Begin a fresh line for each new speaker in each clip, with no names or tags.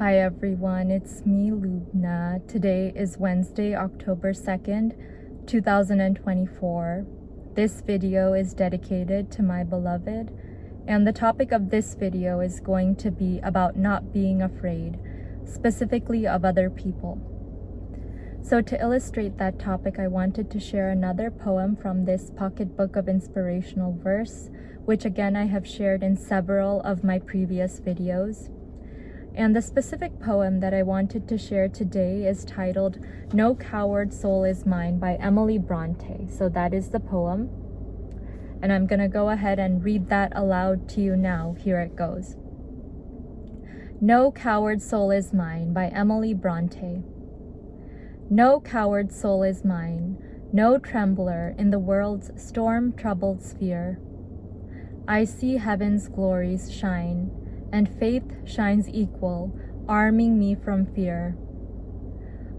Hi everyone, it's me, Lubna. Today is Wednesday, October 2nd, 2024. This video is dedicated to my beloved, and the topic of this video is going to be about not being afraid, specifically of other people. So to illustrate that topic, I wanted to share another poem from this pocketbook of inspirational verse, which again I have shared in several of my previous videos. And the specific poem that I wanted to share today is titled "No Coward Soul Is Mine" by Emily Brontë. So that is the poem. And I'm going to go ahead and read that aloud to you now. Here it goes. No coward soul is mine by Emily Brontë. No coward soul is mine, no trembler in the world's storm-troubled sphere. I see heaven's glories shine, and faith shines equal, arming me from fear.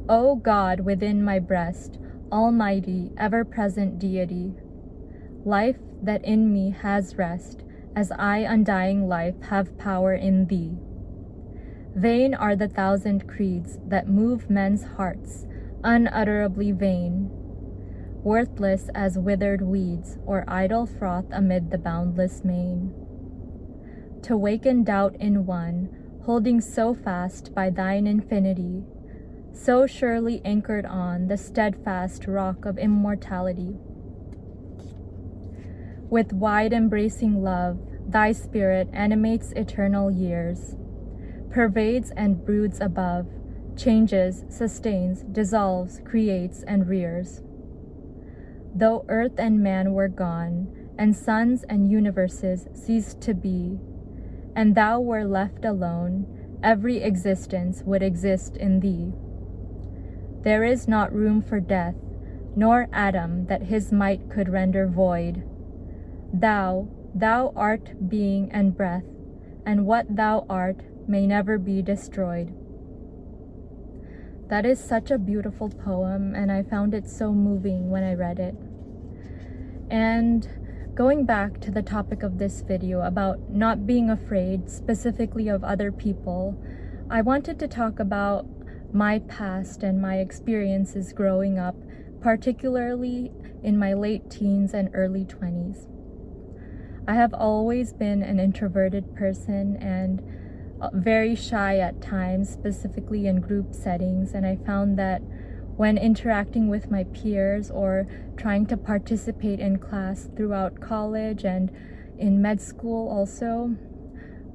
O God within my breast, almighty, ever-present deity, life that in me has rest, as I undying life have power in thee. Vain are the thousand creeds that move men's hearts, unutterably vain, worthless as withered weeds or idle froth amid the boundless main. To waken doubt in one, holding so fast by thine infinity, so surely anchored on the steadfast rock of immortality. With wide embracing love, thy spirit animates eternal years, pervades and broods above, changes, sustains, dissolves, creates, and rears. Though earth and man were gone, and suns and universes ceased to be, and thou were left alone, every existence would exist in thee. There is not room for death, nor atom that his might could render void. Thou art being and breath, and what thou art may never be destroyed. That is such a beautiful poem, and I found it so moving when I read it. And going back to the topic of this video about not being afraid, specifically of other people, I wanted to talk about my past and my experiences growing up, particularly in my late teens and early 20s. I have always been an introverted person and very shy at times, specifically in group settings, and I found that when interacting with my peers or trying to participate in class throughout college and in med school also,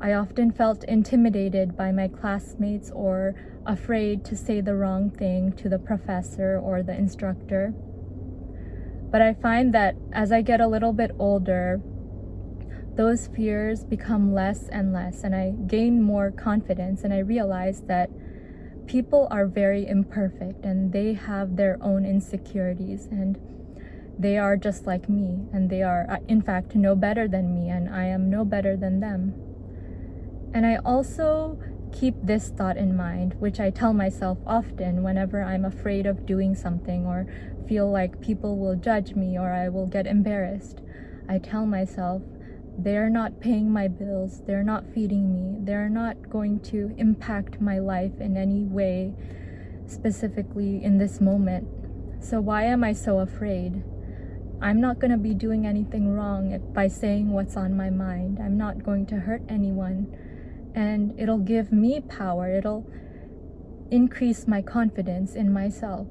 I often felt intimidated by my classmates or afraid to say the wrong thing to the professor or the instructor. But I find that as I get a little bit older, those fears become less and less, and I gain more confidence, and I realize that people are very imperfect and they have their own insecurities, and they are just like me, and they are in fact no better than me, and I am no better than them. And I also keep this thought in mind, which I tell myself often whenever I'm afraid of doing something or feel like people will judge me or I will get embarrassed. I tell myself, they're not paying my bills, they're not feeding me, they're not going to impact my life in any way, specifically in this moment. So why am I so afraid? I'm not going to be doing anything wrong by saying what's on my mind. I'm not going to hurt anyone, and it'll give me power. It'll increase my confidence in myself.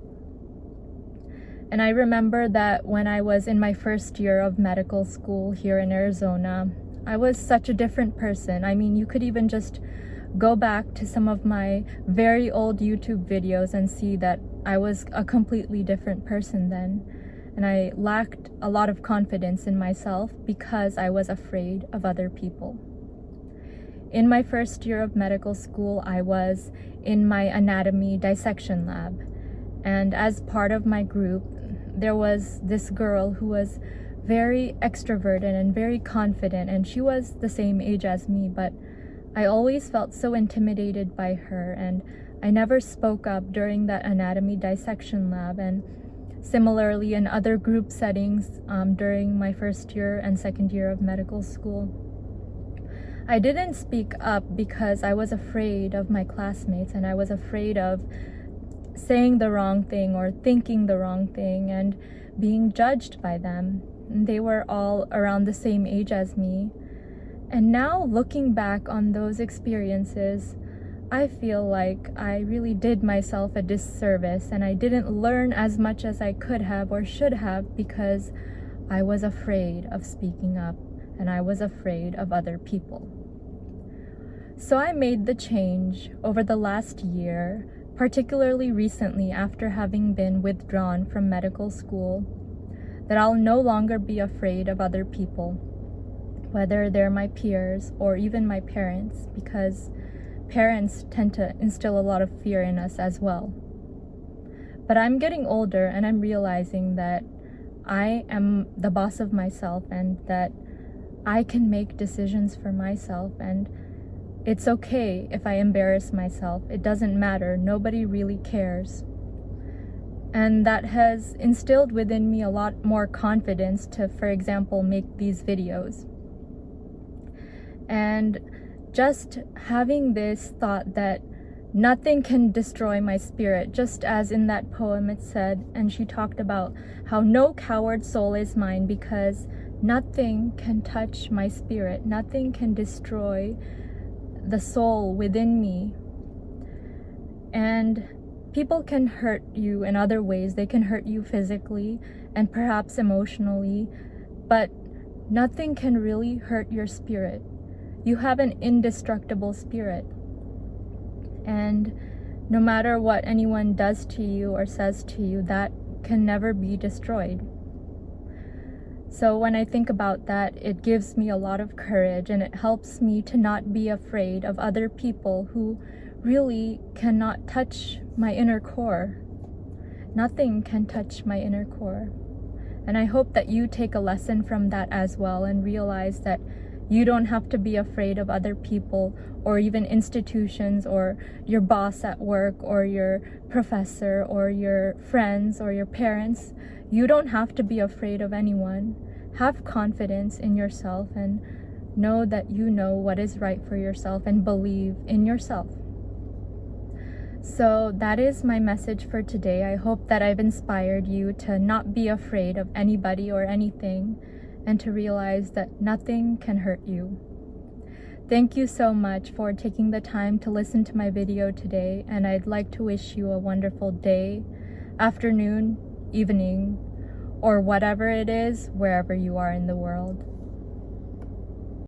And I remember that when I was in my first year of medical school here in Arizona, I was such a different person. I mean, you could even just go back to some of my very old YouTube videos and see that I was a completely different person then. And I lacked a lot of confidence in myself because I was afraid of other people. In my first year of medical school, I was in my anatomy dissection lab. And as part of my group, there was this girl who was very extroverted and very confident, and she was the same age as me, but I always felt so intimidated by her, and I never spoke up during that anatomy dissection lab. And similarly in other group settings during my first year and second year of medical school, I didn't speak up because I was afraid of my classmates, and I was afraid of saying the wrong thing or thinking the wrong thing and being judged by them. And they were all around the same age as me. And now, looking back on those experiences, I feel like I really did myself a disservice, and I didn't learn as much as I could have or should have because I was afraid of speaking up, and I was afraid of other people. So I made the change over the last year, particularly recently after having been withdrawn from medical school, that I'll no longer be afraid of other people, whether they're my peers or even my parents, because parents tend to instill a lot of fear in us as well. But I'm getting older, and I'm realizing that I am the boss of myself, and that I can make decisions for myself, and it's okay if I embarrass myself. It doesn't matter. Nobody really cares. And that has instilled within me a lot more confidence to, for example, make these videos. And just having this thought that nothing can destroy my spirit, just as in that poem it said, and she talked about how no coward soul is mine, because nothing can touch my spirit, nothing can destroy the soul within me. And people can hurt you in other ways. They can hurt you physically and perhaps emotionally, but nothing can really hurt your spirit. You have an indestructible spirit. And no matter what anyone does to you or says to you, that can never be destroyed. So when I think about that, it gives me a lot of courage, and it helps me to not be afraid of other people who really cannot touch my inner core. Nothing can touch my inner core. And I hope that you take a lesson from that as well, and realize that you don't have to be afraid of other people or even institutions or your boss at work or your professor or your friends or your parents. You don't have to be afraid of anyone. Have confidence in yourself and know that you know what is right for yourself, and believe in yourself. So that is my message for today. I hope that I've inspired you to not be afraid of anybody or anything, and to realize that nothing can hurt you. Thank you so much for taking the time to listen to my video today, and I'd like to wish you a wonderful day, afternoon, evening, or whatever it is, wherever you are in the world.